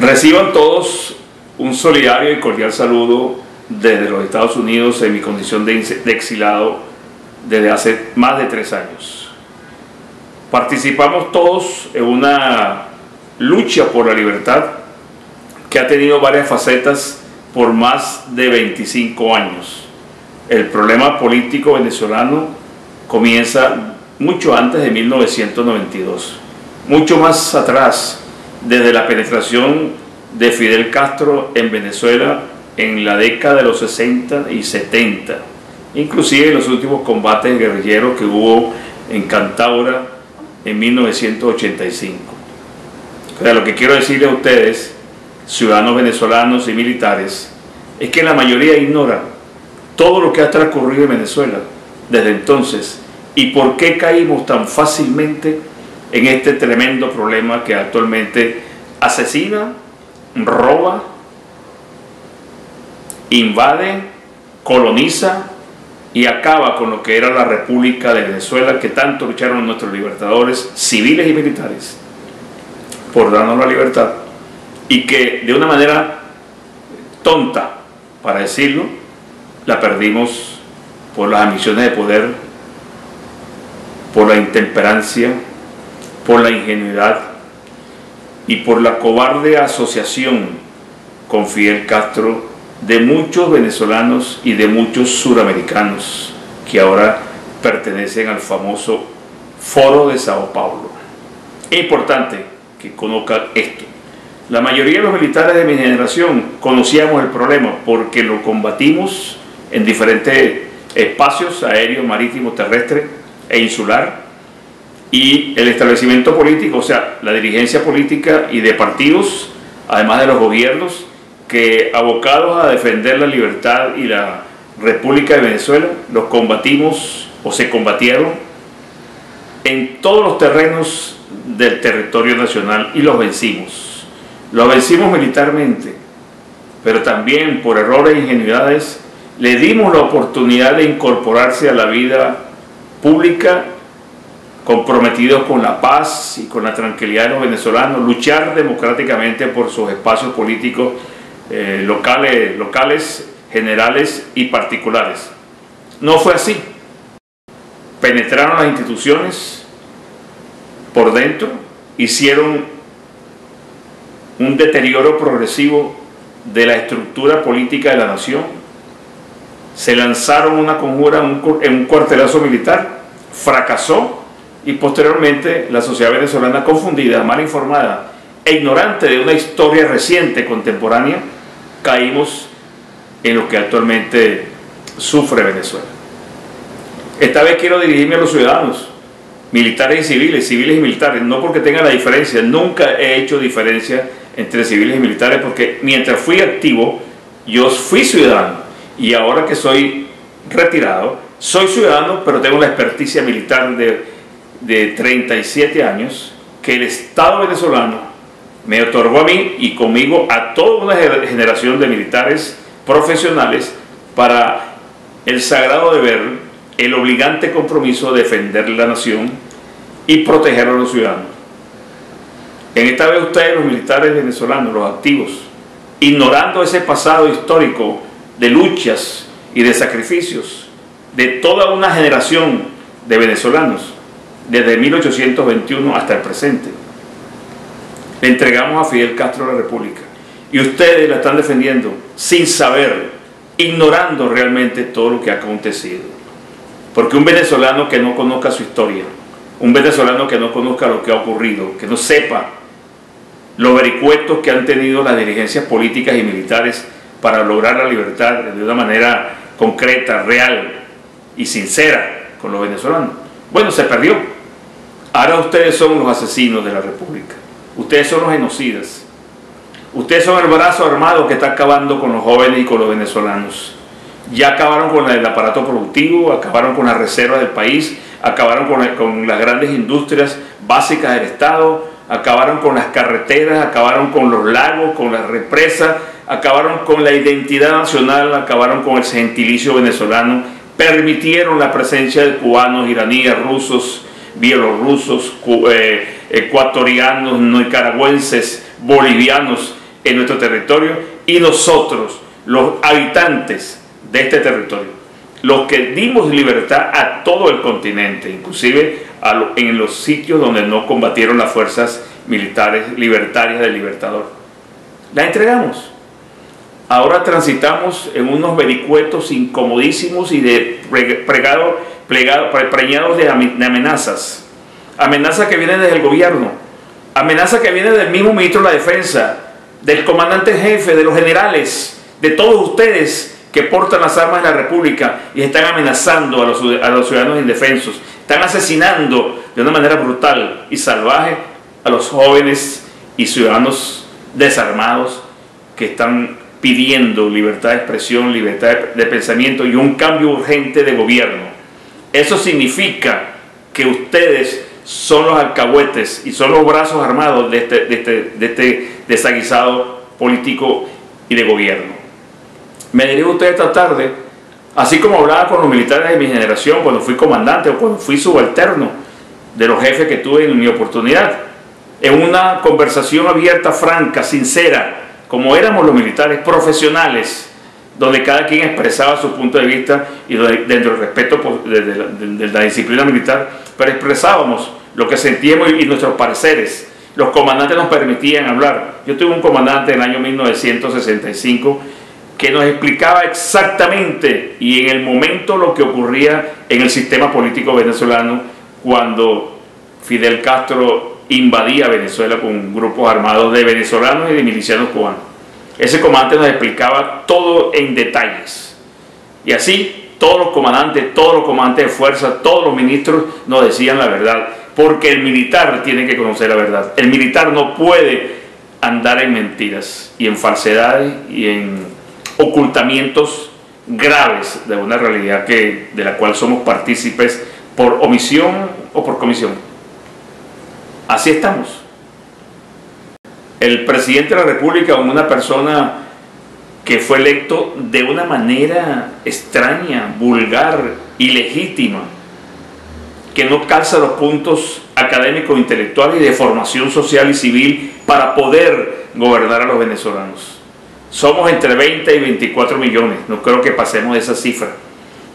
Reciban todos un solidario y cordial saludo desde los Estados Unidos en mi condición de exilado desde hace más de 3 años. Participamos todos en una lucha por la libertad que ha tenido varias facetas por más de 25 años. El problema político venezolano comienza mucho antes de 1992, mucho más atrás, desde la penetración de Fidel Castro en Venezuela en la década de los 60 y 70, inclusive en los últimos combates guerrilleros que hubo en Cantaura en 1985. O sea, lo que quiero decirles a ustedes, ciudadanos venezolanos y militares, es que la mayoría ignora todo lo que ha transcurrido en Venezuela desde entonces y por qué caímos tan fácilmente en este tremendo problema que actualmente asesina, roba, invade, coloniza y acaba con lo que era la República de Venezuela, que tanto lucharon nuestros libertadores civiles y militares por darnos la libertad, y que de una manera tonta, para decirlo, la perdimos por las ambiciones de poder, por la intemperancia, por la ingenuidad y por la cobarde asociación con Fidel Castro de muchos venezolanos y de muchos suramericanos que ahora pertenecen al famoso Foro de Sao Paulo. Es importante que conozcan esto. La mayoría de los militares de mi generación conocíamos el problema porque lo combatimos en diferentes espacios aéreo, marítimo, terrestre e insular, y el establecimiento político, o sea, la dirigencia política y de partidos, además de los gobiernos, que abocados a defender la libertad y la República de Venezuela, los combatimos o se combatieron en todos los terrenos del territorio nacional y los vencimos. Los vencimos militarmente, pero también por errores e ingenuidades le dimos la oportunidad de incorporarse a la vida pública, comprometidos con la paz y con la tranquilidad de los venezolanos, luchar democráticamente por sus espacios políticos locales, generales y particulares. No fue así. Penetraron las instituciones por dentro, hicieron un deterioro progresivo de la estructura política de la nación, se lanzaron una conjura en un cuartelazo militar, fracasó, y posteriormente la sociedad venezolana, confundida, mal informada e ignorante de una historia reciente, contemporánea, caímos en lo que actualmente sufre Venezuela. Esta vez quiero dirigirme a los ciudadanos, militares y civiles, civiles y militares, no porque tenga la diferencia, nunca he hecho diferencia entre civiles y militares, porque mientras fui activo, yo fui ciudadano, y ahora que soy retirado, soy ciudadano, pero tengo la experticia militar de 37 años, que el Estado venezolano me otorgó a mí y conmigo a toda una generación de militares profesionales para el sagrado deber, el obligante compromiso de defender la nación y proteger a los ciudadanos. En esta vez ustedes, los militares venezolanos, los activos, ignorando ese pasado histórico de luchas y de sacrificios de toda una generación de venezolanos, desde 1821 hasta el presente, le entregamos a Fidel Castro la República, y ustedes la están defendiendo sin saber, ignorando realmente todo lo que ha acontecido. Porque un venezolano que no conozca su historia, un venezolano que no conozca lo que ha ocurrido, que no sepa los vericuetos que han tenido las dirigencias políticas y militares para lograr la libertad de una manera concreta, real y sincera con los venezolanos, bueno, se perdió. Ahora ustedes son los asesinos de la República, ustedes son los genocidas, ustedes son el brazo armado que está acabando con los jóvenes y con los venezolanos. Ya acabaron con el aparato productivo, acabaron con las reservas del país, acabaron con las grandes industrias básicas del Estado, acabaron con las carreteras, acabaron con los lagos, con las represas, acabaron con la identidad nacional, acabaron con el gentilicio venezolano, permitieron la presencia de cubanos, iraníes, rusos, bielorrusos, ecuatorianos, nicaragüenses, bolivianos, en nuestro territorio, y nosotros, los habitantes de este territorio, los que dimos libertad a todo el continente, inclusive en los sitios donde no combatieron las fuerzas militares libertarias del Libertador, la entregamos. Ahora transitamos en unos vericuetos incomodísimos y preñados de amenazas. Amenazas que vienen desde el gobierno, amenazas que vienen del mismo ministro de la Defensa, del comandante jefe, de los generales, de todos ustedes que portan las armas de la República y están amenazando a los ciudadanos indefensos. Están asesinando de una manera brutal y salvaje a los jóvenes y ciudadanos desarmados que están pidiendo libertad de expresión, libertad de pensamiento y un cambio urgente de gobierno. Eso significa que ustedes son los alcahuetes y son los brazos armados de este desaguisado político y de gobierno. Me dirijo a ustedes esta tarde, así como hablaba con los militares de mi generación cuando fui comandante o cuando fui subalterno de los jefes que tuve en mi oportunidad, en una conversación abierta, franca, sincera, como éramos los militares profesionales, donde cada quien expresaba su punto de vista y dentro del respeto de la disciplina militar, pero expresábamos lo que sentíamos y nuestros pareceres. Los comandantes nos permitían hablar. Yo tuve un comandante en el año 1965 que nos explicaba exactamente y en el momento lo que ocurría en el sistema político venezolano cuando Fidel Castro invadía Venezuela con grupos armados de venezolanos y de milicianos cubanos. Ese comandante nos explicaba todo en detalles. Y así todos los comandantes de fuerza, todos los ministros nos decían la verdad, porque el militar tiene que conocer la verdad. El militar no puede andar en mentiras y en falsedades y en ocultamientos graves de una realidad de la cual somos partícipes por omisión o por comisión. Así estamos. El presidente de la República, una persona que fue electo de una manera extraña, vulgar, ilegítima, que no calza los puntos académicos, intelectuales y de formación social y civil para poder gobernar a los venezolanos. Somos entre 20 y 24 millones, no creo que pasemos de esa cifra.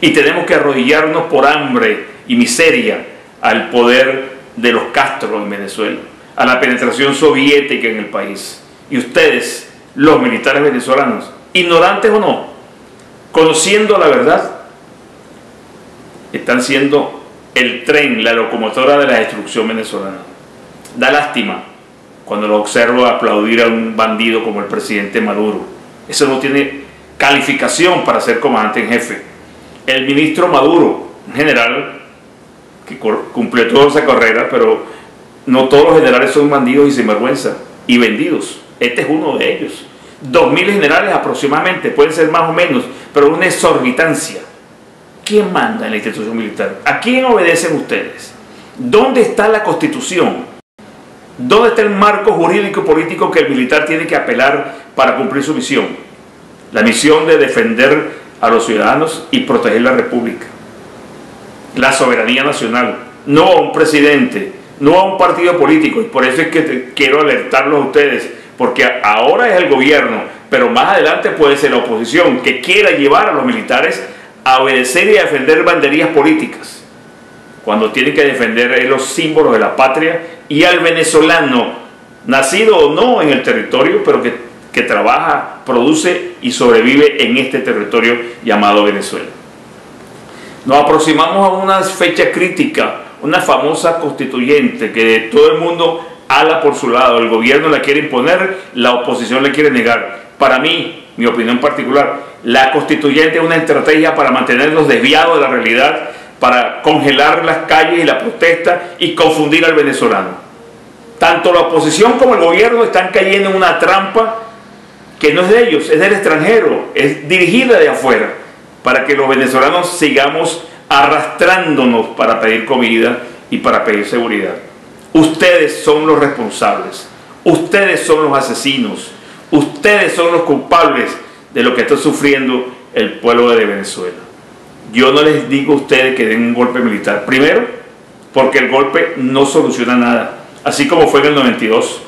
Y tenemos que arrodillarnos por hambre y miseria al poder de los Castro en Venezuela, a la penetración soviética en el país. Y ustedes, los militares venezolanos, ignorantes o no, conociendo la verdad, están siendo el tren, la locomotora de la destrucción venezolana. Da lástima cuando lo observo aplaudir a un bandido como el presidente Maduro. Eso no tiene calificación para ser comandante en jefe. El ministro Maduro, un general que cumplió toda esa carrera, pero no todos los generales son bandidos y sinvergüenza y vendidos. Este es uno de ellos. 2000 generales aproximadamente, pueden ser más o menos, pero una exorbitancia. ¿Quién manda en la institución militar? ¿A quién obedecen ustedes? ¿Dónde está la Constitución? ¿Dónde está el marco jurídico y político que el militar tiene que apelar para cumplir su misión? La misión de defender a los ciudadanos y proteger la República, la soberanía nacional, no a un presidente, no a un partido político. Y por eso es que quiero alertarlos a ustedes, porque ahora es el gobierno, pero más adelante puede ser la oposición que quiera llevar a los militares a obedecer y a defender banderías políticas, cuando tienen que defender los símbolos de la patria y al venezolano, nacido o no en el territorio, pero que trabaja, produce y sobrevive en este territorio llamado Venezuela. Nos aproximamos a una fecha crítica, una famosa constituyente que todo el mundo ala por su lado. El gobierno la quiere imponer, la oposición le quiere negar. Para mí, mi opinión particular, la constituyente es una estrategia para mantenernos desviados de la realidad, para congelar las calles y la protesta y confundir al venezolano. Tanto la oposición como el gobierno están cayendo en una trampa que no es de ellos, es del extranjero, es dirigida de afuera, para que los venezolanos sigamos arrastrándonos para pedir comida y para pedir seguridad. Ustedes son los responsables, ustedes son los asesinos, ustedes son los culpables de lo que está sufriendo el pueblo de Venezuela. Yo no les digo a ustedes que den un golpe militar. Primero, porque el golpe no soluciona nada. Así como fue en el 92.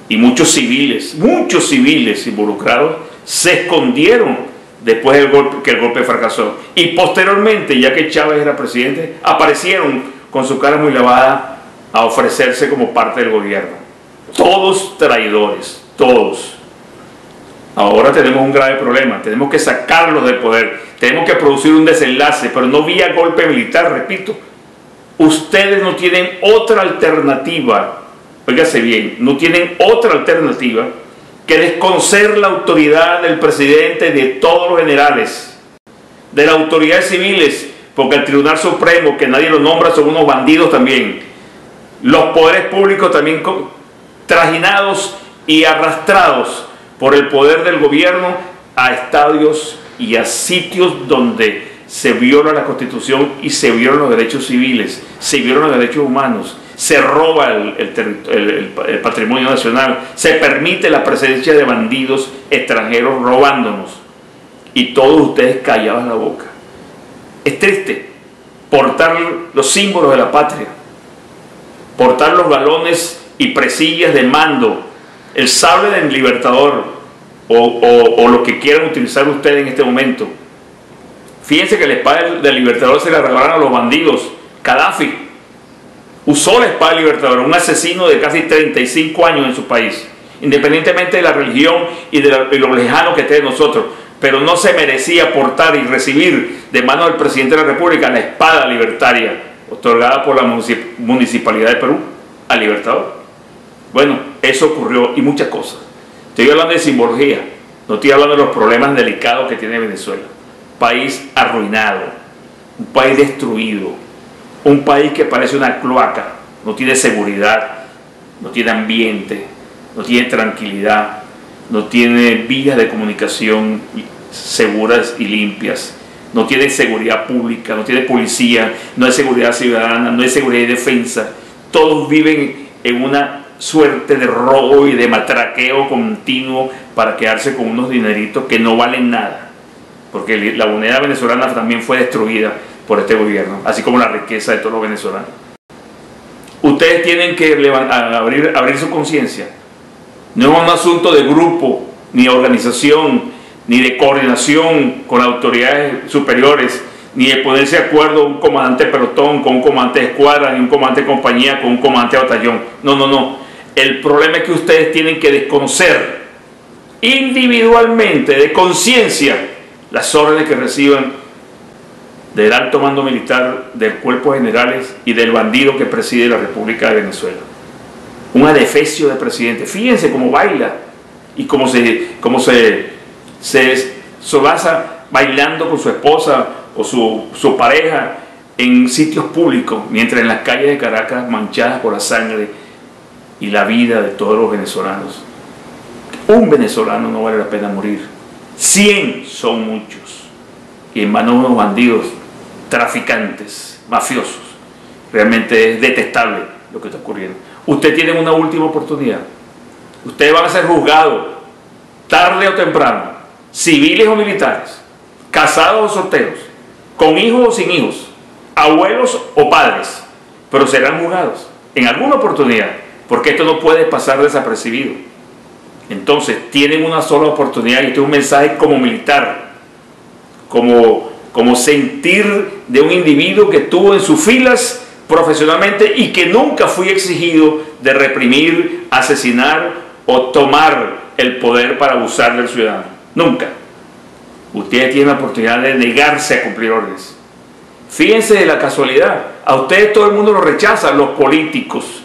y muchos civiles involucrados se escondieron después del golpe, que el golpe fracasó. Y posteriormente, ya que Chávez era presidente, aparecieron con su cara muy lavada a ofrecerse como parte del gobierno. Todos traidores, todos. Ahora tenemos un grave problema, tenemos que sacarlos del poder, tenemos que producir un desenlace, pero no vía golpe militar, repito. Ustedes no tienen otra alternativa, óigase bien, no tienen otra alternativa que desconocer la autoridad del presidente, de todos los generales, de las autoridades civiles, porque el Tribunal Supremo, que nadie lo nombra, son unos bandidos también. Los poderes públicos también trajinados y arrastrados por el poder del gobierno a estadios y a sitios donde se viola la Constitución y se violan los derechos civiles, se violan los derechos humanos, se roba el patrimonio nacional, se permite la presencia de bandidos extranjeros robándonos y todos ustedes callados la boca. Es triste portar los símbolos de la patria, portar los galones y presillas de mando, el sable del Libertador o lo que quieran utilizar ustedes en este momento. Fíjense que la espada del Libertador se la regalaron a los bandidos. Gaddafi usó la espada del Libertador, un asesino de casi 35 años en su país, independientemente de la religión y de lo lejano que esté de nosotros, pero no se merecía portar y recibir de manos del presidente de la República la espada libertaria otorgada por la Municipalidad de Perú al Libertador. Bueno, eso ocurrió y muchas cosas. Estoy hablando de simbología, no estoy hablando de los problemas delicados que tiene Venezuela. País arruinado, un país destruido, un país que parece una cloaca, no tiene seguridad, no tiene ambiente, no tiene tranquilidad, no tiene vías de comunicación seguras y limpias, no tiene seguridad pública, no tiene policía, no hay seguridad ciudadana, no hay seguridad y defensa. Todos viven en una suerte de robo y de matraqueo continuo para quedarse con unos dineritos que no valen nada, porque la moneda venezolana también fue destruida por este gobierno, así como la riqueza de todos los venezolanos. Ustedes tienen que abrir su conciencia. No es un asunto de grupo, ni de organización, ni de coordinación con las autoridades superiores, ni de ponerse de acuerdo un comandante de pelotón con un comandante de escuadra, ni un comandante de compañía con un comandante de batallón. No, no, no. El problema es que ustedes tienen que desconocer individualmente, de conciencia, las órdenes que reciban del alto mando militar, del cuerpo de generales y del bandido que preside la República de Venezuela. Un adefesio de presidente. Fíjense cómo baila y cómo se solaza bailando con su esposa o su pareja en sitios públicos, mientras en las calles de Caracas manchadas por la sangre y la vida de todos los venezolanos. Un venezolano no vale la pena morir. 100 son muchos. Y en manos de unos bandidos, traficantes, mafiosos. Realmente es detestable lo que está ocurriendo. Ustedes tienen una última oportunidad. Ustedes van a ser juzgados, tarde o temprano, civiles o militares, casados o solteros, con hijos o sin hijos, abuelos o padres, pero serán juzgados en alguna oportunidad, porque esto no puede pasar desapercibido. Entonces tienen una sola oportunidad, y este es un mensaje como militar, como sentir de un individuo que estuvo en sus filas profesionalmente y que nunca fue exigido de reprimir, asesinar o tomar el poder para abusar del ciudadano. Nunca. Ustedes tienen la oportunidad de negarse a cumplir órdenes. Fíjense de la casualidad. A ustedes todo el mundo lo rechaza, los políticos,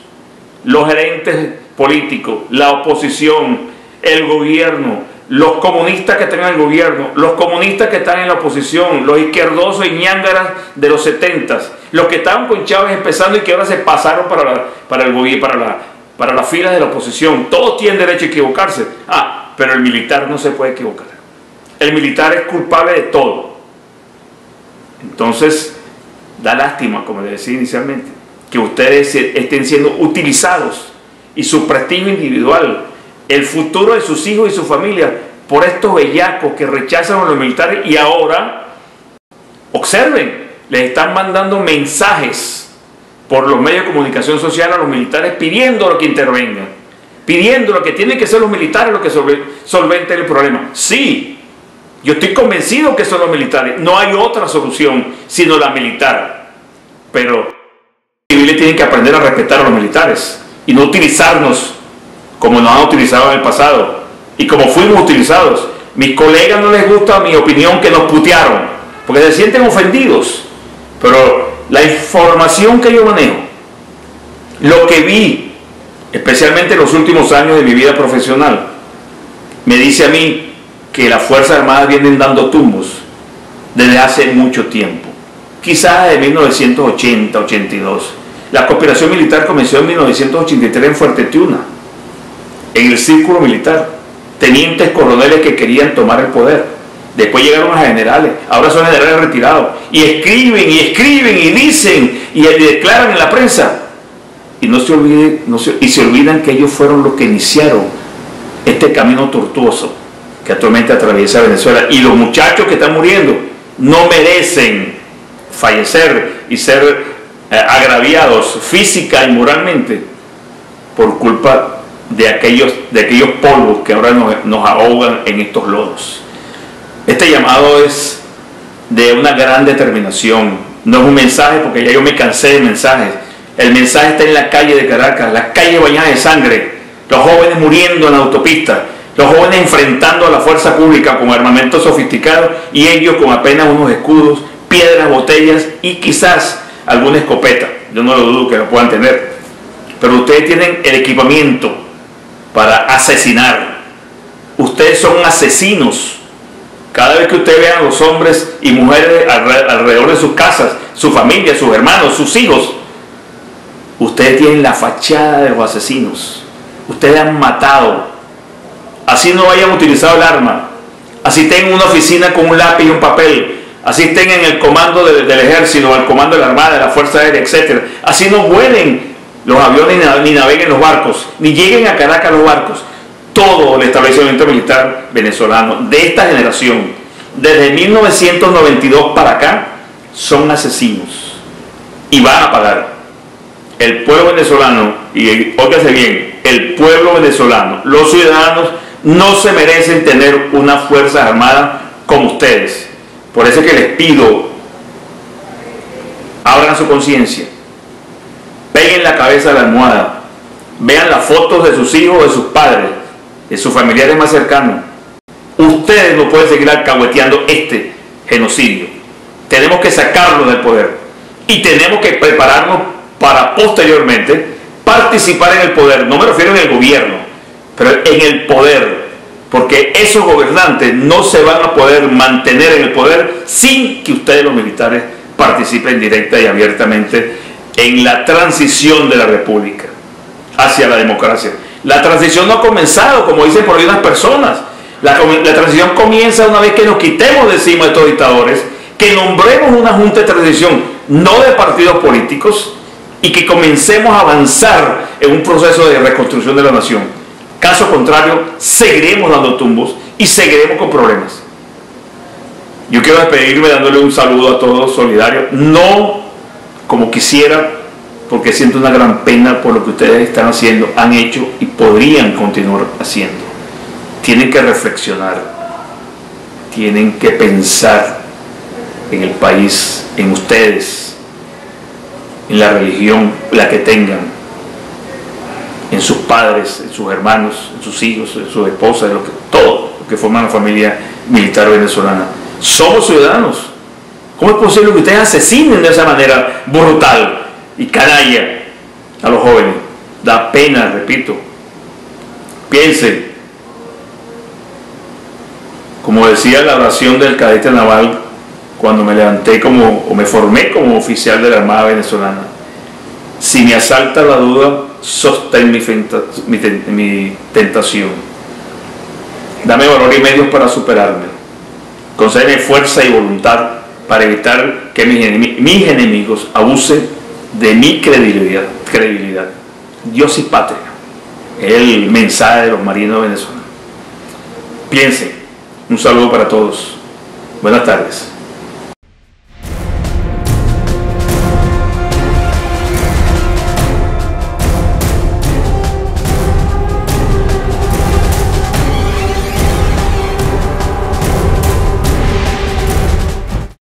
los gerentes políticos, la oposición, el gobierno, los comunistas que están en el gobierno, los comunistas que están en la oposición, los izquierdosos y ñángaras de los 70s, los que estaban con Chávez empezando y que ahora se pasaron para el gobierno, para las filas de la oposición. Todos tienen derecho a equivocarse. Pero el militar no se puede equivocar. El militar es culpable de todo. Entonces, da lástima, como les decía inicialmente, que ustedes estén siendo utilizados y su prestigio individual, el futuro de sus hijos y su familia, por estos bellacos que rechazan a los militares. Y ahora, observen, les están mandando mensajes por los medios de comunicación social a los militares pidiendo que intervengan. pidiendo lo que tienen que ser los militares, lo que solventen el problema. Sí, yo estoy convencido que son los militares. No hay otra solución sino la militar. Pero los civiles tienen que aprender a respetar a los militares y no utilizarnos como nos han utilizado en el pasado y como fuimos utilizados. Mis colegas no les gusta mi opinión, que nos putearon, porque se sienten ofendidos. Pero la información que yo manejo, lo que vi, especialmente en los últimos años de mi vida profesional, me dice a mí que las Fuerzas Armadas vienen dando tumbos desde hace mucho tiempo. Quizás de 1980-82. La conspiración militar comenzó en 1983 en Fuerte Tiuna, en el círculo militar. Tenientes coroneles que querían tomar el poder. Después llegaron a generales, ahora son generales retirados. Y escriben y dicen y declaran en la prensa. Y se olvidan que ellos fueron los que iniciaron este camino tortuoso que actualmente atraviesa Venezuela. Y los muchachos que están muriendo no merecen fallecer y ser agraviados física y moralmente por culpa de aquellos polvos que ahora nos ahogan en estos lodos. Este llamado es de una gran determinación. No es un mensaje, porque ya yo me cansé de mensajes. El mensaje está en la calle de Caracas, las calles bañadas de sangre, los jóvenes muriendo en la autopista, los jóvenes enfrentando a la fuerza pública con armamento sofisticado y ellos con apenas unos escudos, piedras, botellas y quizás alguna escopeta. Yo no lo dudo que lo puedan tener, pero ustedes tienen el equipamiento para asesinar. Ustedes son asesinos. Cada vez que ustedes vean a los hombres y mujeres alrededor de sus casas, su familia, sus hermanos, sus hijos, ustedes tienen la fachada de los asesinos. Ustedes han matado. Así no hayan utilizado el arma, así estén en una oficina con un lápiz y un papel, así estén en el comando del ejército, el comando de la armada, de la fuerza aérea, etc. Así no vuelen los aviones ni naveguen los barcos, ni lleguen a Caracas los barcos. Todo el establecimiento militar venezolano de esta generación, desde 1992 para acá, son asesinos y van a pagar. El pueblo venezolano, y óigase bien, el pueblo venezolano, los ciudadanos no se merecen tener una fuerza armada como ustedes. Por eso es que les pido, abran su conciencia, peguen la cabeza a la almohada, vean las fotos de sus hijos, de sus padres, de sus familiares más cercanos. Ustedes no pueden seguir alcahueteando este genocidio. Tenemos que sacarlo del poder y tenemos que prepararnos para posteriormente participar en el poder. No me refiero en el gobierno, pero en el poder, porque esos gobernantes no se van a poder mantener en el poder sin que ustedes los militares participen directa y abiertamente en la transición de la república hacia la democracia. La transición no ha comenzado, como dicen por ahí unas personas. La transición comienza una vez que nos quitemos de encima de estos dictadores, que nombremos una junta de transición, no de partidos políticos, y que comencemos a avanzar en un proceso de reconstrucción de la nación. Caso contrario, seguiremos dando tumbos y seguiremos con problemas. Yo quiero despedirme dándole un saludo a todos solidarios, no como quisiera, porque siento una gran pena por lo que ustedes están haciendo, han hecho y podrían continuar haciendo. Tienen que reflexionar, tienen que pensar en el país, en ustedes, en la religión, la que tengan, en sus padres, en sus hermanos, en sus hijos, en sus esposas, todo lo que forman la familia militar venezolana. Somos ciudadanos. ¿Cómo es posible que ustedes asesinen de esa manera brutal y canalla a los jóvenes? Da pena, repito. Piensen, como decía la oración del cadete naval cuando me levanté o me formé como oficial de la Armada venezolana: si me asalta la duda, sostén mi tentación. Dame valor y medios para superarme. Concédeme fuerza y voluntad para evitar que mis enemigos abusen de mi credibilidad. Dios y patria. Es el mensaje de los marinos venezolanos. Piensen. Un saludo para todos. Buenas tardes.